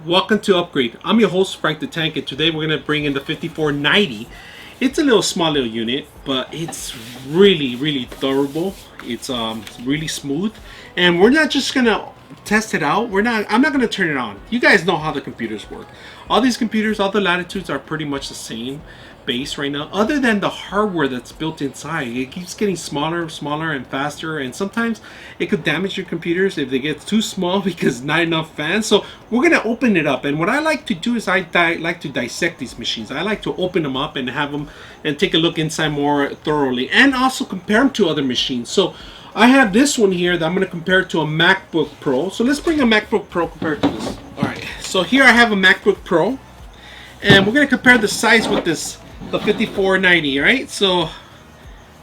Welcome to Upgrade. I'm your host Frank the Tank, and today we're going to bring in the 5490. It's a small little unit, but it's really durable. It's really smooth, and we're not just going to test it out. I'm not going to turn it on. You guys know how the computers work. All these computers, all the Latitudes are pretty much the same base right now, other than the hardware that's built inside. It keeps getting smaller and faster, and sometimes it could damage your computers if they get too small because not enough fans. So we're gonna open it up, and what I like to do is I like to dissect these machines. I like to open them up and have them and take a look inside more thoroughly, and also compare them to other machines. So I have this one here that I'm going to compare to a MacBook Pro. So let's bring a MacBook Pro compared to this. Alright, so here I have a MacBook Pro, and we're going to compare the size with this, the 5490, right? So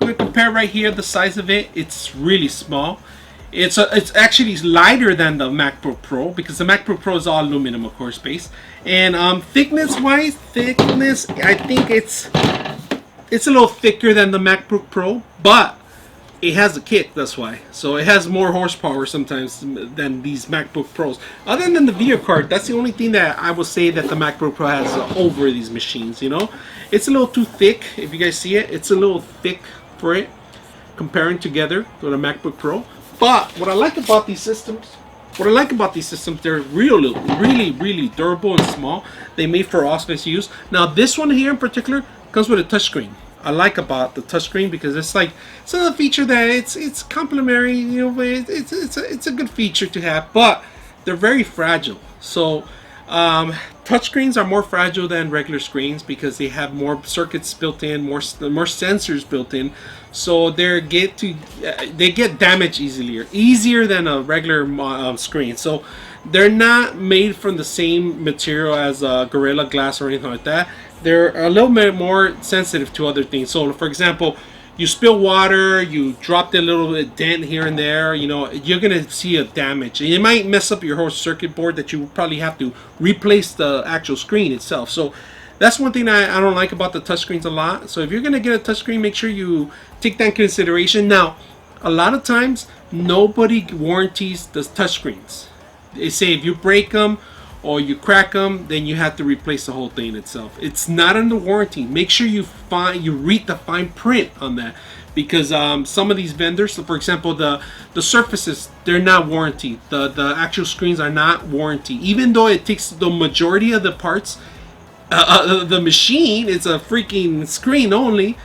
we're going to compare right here the size of it. It's really small. It's actually lighter than the MacBook Pro, because the MacBook Pro is all aluminum, of course, base. And thickness, I think it's a little thicker than the MacBook Pro, but it has a kick, that's why. So it has more horsepower sometimes than these MacBook Pros. Other than the video card, that's the only thing that I will say that the MacBook Pro has over these machines, you know. It's a little too thick. If you guys see it, it's a little thick for it, comparing together with a MacBook Pro. But what I like about these systems, they're really durable and small. They made for office use. Now this one here in particular comes with a touchscreen. I like about the touchscreen because it's another feature that it's complementary. You know, it's a good feature to have, but they're very fragile. So touchscreens are more fragile than regular screens because they have more circuits built in, more sensors built in. So they get damaged easier than a regular screen. So they're not made from the same material as Gorilla Glass or anything like that. They're a little bit more sensitive to other things. So, for example, you spill water, you drop a little dent here and there, you know, you're going to see a damage. And it might mess up your whole circuit board that you probably have to replace the actual screen itself. So that's one thing I don't like about the touchscreens a lot. So if you're going to get a touchscreen, make sure you take that into consideration. Now, a lot of times, nobody warranties the touchscreens. They say if you break them or you crack them, then you have to replace the whole thing itself. It's not under warranty. Make sure you read the fine print on that, because some of these vendors, so for example, the Surfaces, they're not warranty. The actual screens are not warranty, even though it takes the majority of the parts. The machine is a freaking screen only.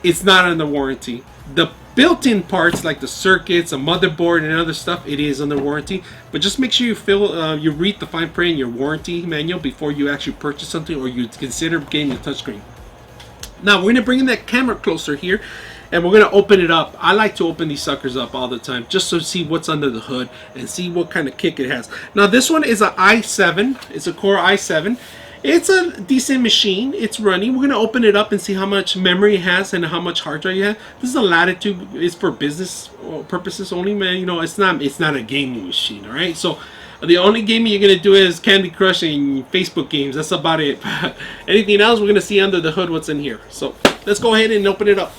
It's not under warranty. The built-in parts like the circuits, a motherboard, and other stuff, it is under warranty. But just make sure you read the fine print in your warranty manual before you actually purchase something or you consider getting a touchscreen. Now we're going to bring in that camera closer here, and we're going to open it up. I like to open these suckers up all the time just to see what's under the hood and see what kind of kick it has. Now this one is an i7. It's a Core i7. It's a decent machine. It's running. We're gonna open it up and see how much memory it has and how much hard drive you have. This is a Latitude. It's for business purposes only, man. You know, it's not a gaming machine. All right. So the only gaming you're gonna do is Candy Crush and Facebook games. That's about it. Anything else, we're gonna see under the hood what's in here. So let's go ahead and open it up.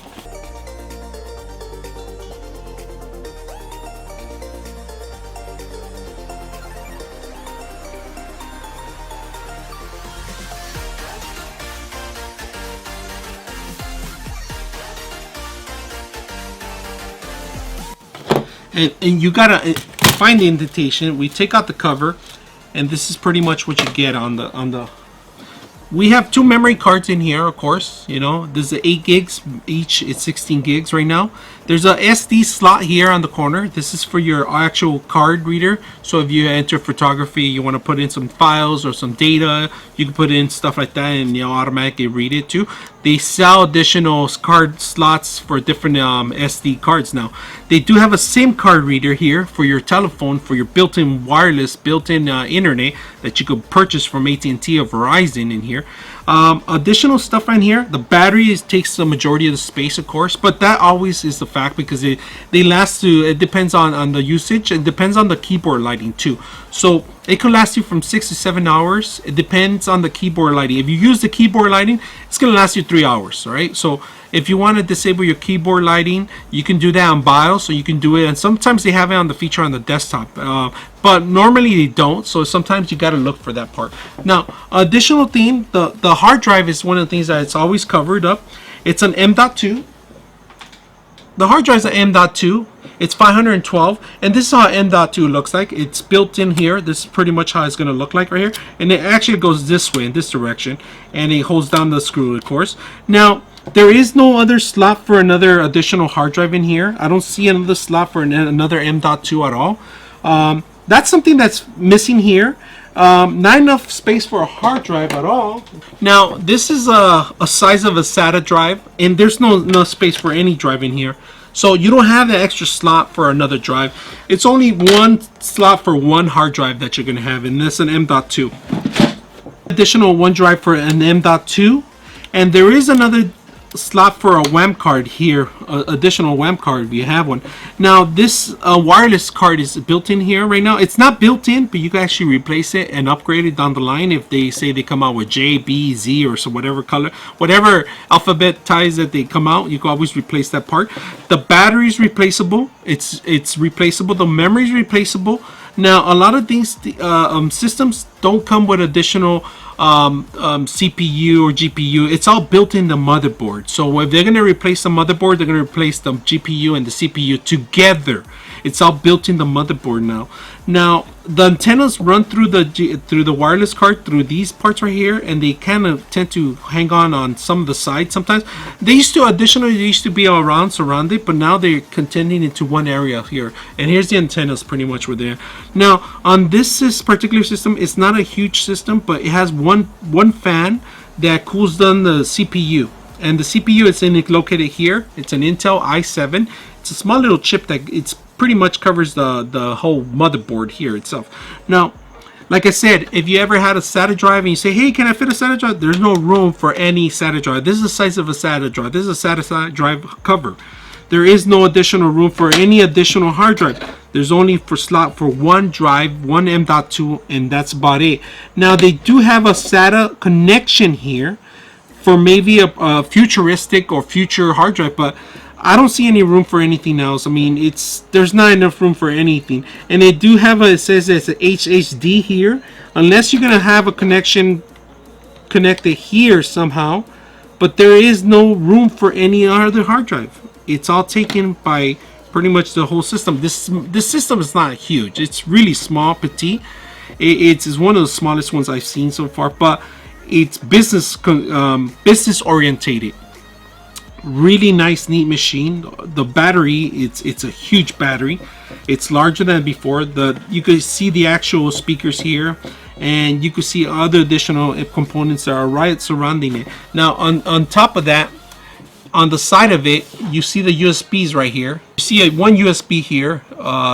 And you gotta find the indentation. We take out the cover, and this is pretty much what you get on the. We have two memory cards in here, of course. You know, there's 8 gigs each. It's 16 gigs right now. There's a SD slot here on the corner. This is for your actual card reader. So if you enter photography, you want to put in some files or some data, you can put in stuff like that, and you'll automatically read it too. They sell additional card slots for different SD cards now. They do have a SIM card reader here for your telephone, for your built-in wireless, built-in internet that you could purchase from AT&T or Verizon in here. Additional stuff right here. The battery takes the majority of the space, of course, but that always is the fact because they last to. It depends on the usage. It depends on the keyboard lighting too. So it could last you from 6 to 7 hours. It depends on the keyboard lighting. If you use the keyboard lighting, it's going to last you 3 hours, all right? So if you want to disable your keyboard lighting, you can do that on BIOS, so you can do it. And sometimes they have it on the feature on the desktop, but normally they don't. So sometimes you got to look for that part. Now, additional thing, the hard drive is one of the things that it's always covered up. It's an M.2. The hard drive is an M.2. It's 512, and this is how M.2 looks like. It's built in here. This is pretty much how it's going to look like right here. And it actually goes this way, in this direction, and it holds down the screw, of course. Now, there is no other slot for another additional hard drive in here. I don't see another slot for another M.2 at all. That's something that's missing here. Not enough space for a hard drive at all. Now, this is a size of a SATA drive, and there's no space for any drive in here. So you don't have an extra slot for another drive. It's only one slot for one hard drive that you're going to have, and that's an M.2. Additional one drive for an M.2, and there is another slot for a WAM card here, additional WAM card if you have one. Now this wireless card is built in here right now. It's not built in, but you can actually replace it and upgrade it down the line if they say they come out with J, B, Z, or so whatever color, whatever alphabet ties that they come out, you can always replace that part. The battery is replaceable. It's replaceable. The memory is replaceable. Now a lot of these systems don't come with additional CPU or GPU. It's all built in the motherboard. So if they're going to replace the motherboard, they're going to replace the GPU and the CPU together. It's all built in the motherboard now. Now the antennas run through the wireless card through these parts right here, and they kind of tend to hang on some of the sides. Sometimes they used to be all around surrounded, but now they're contending into one area here. And here's the antennas pretty much were there. Now on this particular system, it's not a huge system, but it has one fan that cools down the CPU. And the CPU is located here. It's an Intel i7. It's a small little chip that it's pretty much covers the whole motherboard here itself. Now, like I said, if you ever had a SATA drive and you say, hey, can I fit a SATA drive? There's no room for any SATA drive. This is the size of a SATA drive. This is a SATA drive cover. There is no additional room for any additional hard drive. There's only for slot for one drive, one M.2, and that's about it. Now, they do have a SATA connection here for maybe a futuristic or future hard drive, but I don't see any room for anything else. I mean, there's not enough room for anything. And they do have it says it's an HHD here, unless you're gonna have a connection connected here somehow, but there is no room for any other hard drive. It's all taken by pretty much the whole system. This system is not huge. It's really small, petite. It's one of the smallest ones I've seen so far, but it's business orientated. Really nice, neat machine. The battery, it's a huge battery. It's larger than before. You can see the actual speakers here, and you can see other additional components that are right surrounding it. Now on top of that, on the side of it, you see the USBs right here. You see one USB here,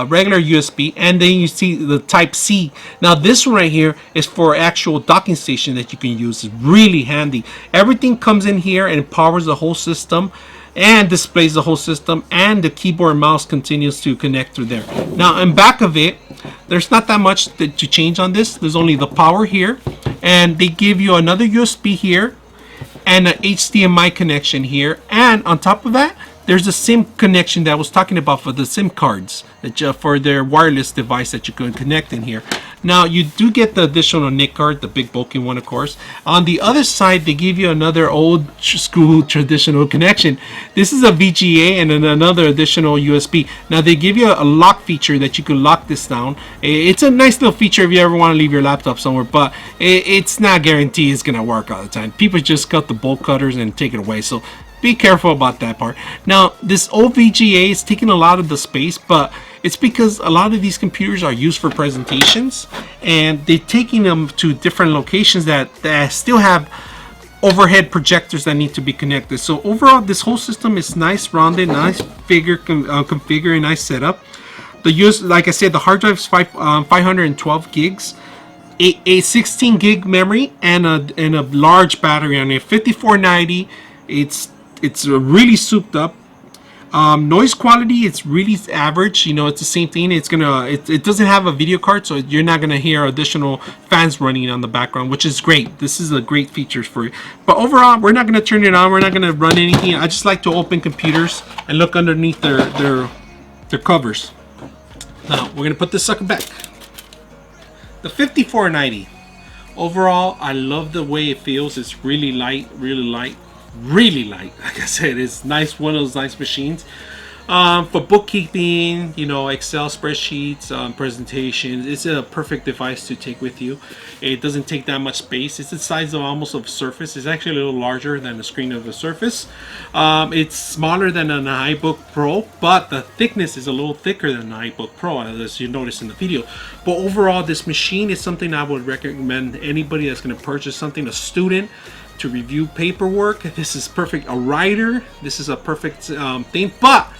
regular USB, and then you see the Type C. Now this one right here is for actual docking station that you can use. It's really handy. Everything comes in here and powers the whole system and displays the whole system, and the keyboard and mouse continues to connect through there. Now in back of it, there's not that much to change on this. There's only the power here, and they give you another USB here and an HDMI connection here, and on top of that there's a SIM connection that I was talking about for the SIM cards that for their wireless device that you can connect in here. Now you do get the additional NIC card, the big bulky one, of course. On the other side, they give you another old school traditional connection. This is a VGA and then another additional USB. Now they give you a lock feature that you can lock this down. It's a nice little feature if you ever want to leave your laptop somewhere, but it's not guaranteed it's gonna work all the time. People just cut the bolt cutters and take it away, so be careful about that part. Now this old VGA is taking a lot of the space, but it's because a lot of these computers are used for presentations, and they're taking them to different locations that still have overhead projectors that need to be connected. So overall, this whole system is nice, rounded, nice configure, nice setup. Like I said, the hard drive is 512 gigs, a 16 gig memory, and a large battery on it, 5490. It's really souped up. Noise quality, it's really average. You know, it's the same thing. It doesn't have a video card, so you're not gonna hear additional fans running on the background, which is great. This is a great feature for you. But overall, we're not gonna turn it on. We're not gonna run anything. I just like to open computers and look underneath their covers. Now we're gonna put this sucker back. The 5490. Overall, I love the way it feels. It's really light, really light. Really light. Like I said, it's nice. One of those nice machines for bookkeeping, you know, Excel spreadsheets, presentations. It's a perfect device to take with you. It doesn't take that much space. It's the size of almost of a Surface. It's actually a little larger than the screen of the Surface. It's smaller than an iBook Pro, but the thickness is a little thicker than an iBook Pro, as you notice in the video. But overall, this machine is something I would recommend anybody that's going to purchase something, a student, to review paperwork. This is perfect. A writer, this is a perfect thing. But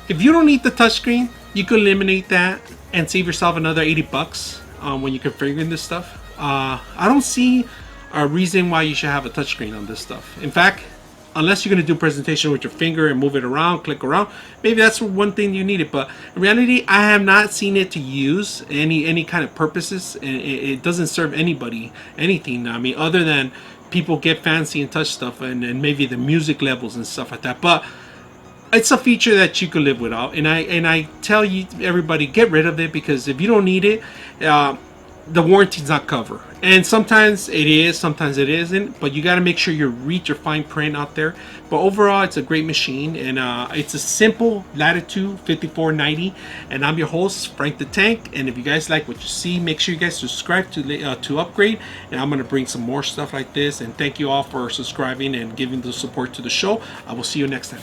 if you don't need the touchscreen, you could eliminate that and save yourself another 80 bucks when you're configuring this stuff. I don't see a reason why you should have a touchscreen on this stuff. In fact, unless you're going to do a presentation with your finger and move it around, click around, maybe that's one thing you need it. But in reality, I have not seen it to use any kind of purposes. It doesn't serve anybody anything. I mean, other than people get fancy and touch stuff and maybe the music levels and stuff like that. But it's a feature that you could live without, and I tell you, everybody, get rid of it, because if you don't need it, the warranty's not covered. And sometimes it is, sometimes it isn't, but you got to make sure you read your fine print out there. But overall, it's a great machine, and it's a simple Latitude 5490. And I'm your host, Frank the Tank. And if you guys like what you see, make sure you guys subscribe to upgrade, and I'm going to bring some more stuff like this. And thank you all for subscribing and giving the support to the show. I will see you next time.